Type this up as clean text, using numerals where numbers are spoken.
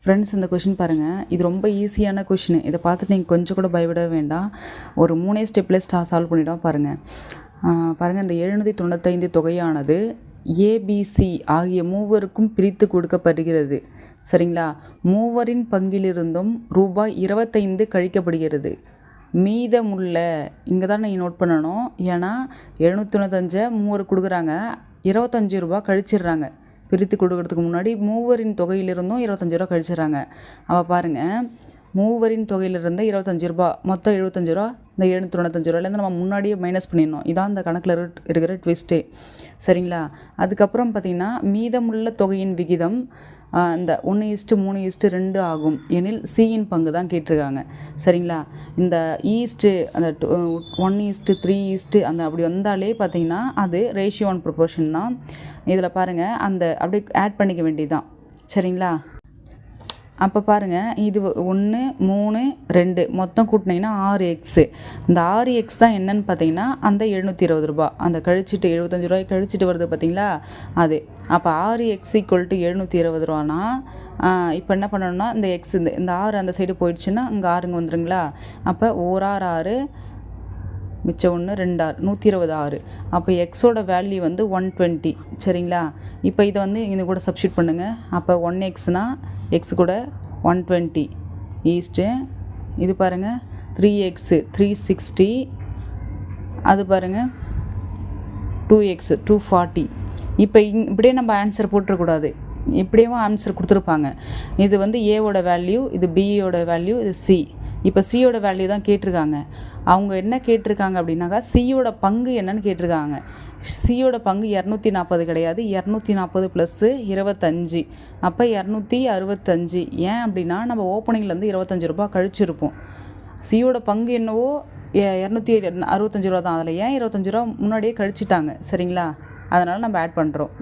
Friends, இந்த question பாருங்கள். இது ரொம்ப ஈஸியான கொஷின். இதை பார்த்துட்டு நீங்கள் கொஞ்சம் கூட பயப்பட வேண்டாம். ஒரு 3 ஸ்டெப்பில் சால்வ் பண்ணிவிட்டோம் பாருங்கள். பாருங்கள், இந்த 795 தொகையானது ஏபிசி ஆகிய மூவருக்கும் பிரித்து கொடுக்கப்படுகிறது. சரிங்களா? மூவரின் பங்கிலிருந்தும் ரூபாய் 25 கழிக்கப்படுகிறது. மீதமுள்ள இங்கே தான் நீங்கள் நோட் பண்ணணும். ஏன்னா 795 மூவர் கொடுக்குறாங்க, 25 ரூபா கழிச்சிடுறாங்க. பிரித்து கொடுக்கறதுக்கு முன்னாடி மூவரின் தொகையிலிருந்தும் 25 ரூபா கழிச்சிடறாங்க. அப்போ பாருங்கள், மூவரின் தொகையிலிருந்து 25 ரூபா, மொத்தம் 75 ரூபா. இந்த 795 ரூபாயிலேருந்து நம்ம முன்னாடியே மைனஸ் பண்ணிடணும். இதான் இந்த கணக்கில் இருக்கிற ட்விஸ்ட்டே. சரிங்களா? அதுக்கப்புறம் பார்த்திங்கன்னா, மீதமுள்ள தொகையின் விகிதம் இந்த 1:3:2 ஆகும் எனில் சியின் பங்கு தான் கேட்டிருக்காங்க. சரிங்களா? இந்த ஈஸ்ட்டு அந்த 1:3 அந்த அப்படி வந்தாலே பார்த்திங்கன்னா அது ரேஷியோ அண்ட் ப்ரொபோர்ஷன் தான். இதில் பாருங்கள், அந்த அப்படியே ஆட் பண்ணிக்க வேண்டியது தான். சரிங்களா? அப்போ பாருங்கள், இது 1 3 2 மொத்தம் கூட்டினீங்கன்னா 6x. இந்த 6x தான் என்னன்னு பார்த்தீங்கன்னா அந்த 720 ரூபா. அந்த கழிச்சிட்டு 75 ரூபாய் கழிச்சிட்டு வருது பார்த்தீங்களா, அது. அப்போ 6x = 720 ரூபானா இப்போ என்ன பண்ணணும்னா, இந்த எக்ஸ் இந்த 6 அந்த சைடு போயிடுச்சுன்னா இங்கே 6 இங்கே வந்துடுங்களா. அப்போ 1 6 மிச்சம் 1 2 6 126. அப்போ எக்ஸோட வேல்யூ வந்து 120. சரிங்களா? இப்போ இதை வந்து இது கூட சப்ஸ்டியூட் பண்ணுங்கள். அப்போ 1xனா எக்ஸ் கூட 120 ஈஸ்ட்டு இது பாருங்கள் 3x 360, அது பாருங்கள் 2x 240. இப்போ இப்படியே நம்ம ஆன்சர் போட்டுறக்கூடாது. இப்படியும் ஆன்சர் கொடுத்துருப்பாங்க. இது வந்து ஏவோட வேல்யூ, இது பியோட வேல்யூ, இது சி. இப்போ சியோட வேல்யூ தான் கேட்டிருக்காங்க. அவங்க என்ன கேட்டிருக்காங்க அப்படின்னாக்கா, சியோட பங்கு என்னன்னு கேட்டிருக்காங்க. சியோட பங்கு 240 கிடையாது, 240 + 25. அப்போ 265. ஏன் அப்படின்னா நம்ம ஓப்பனிங்லேருந்து 25 ரூபா கழிச்சிருப்போம். சியோட பங்கு என்னவோ 265 ரூபா தான். அதில் ஏன் 25 ரூபா முன்னாடியே கழிச்சிட்டாங்க. சரிங்களா? அதனால் நம்ம ஆட் பண்ணுறோம்.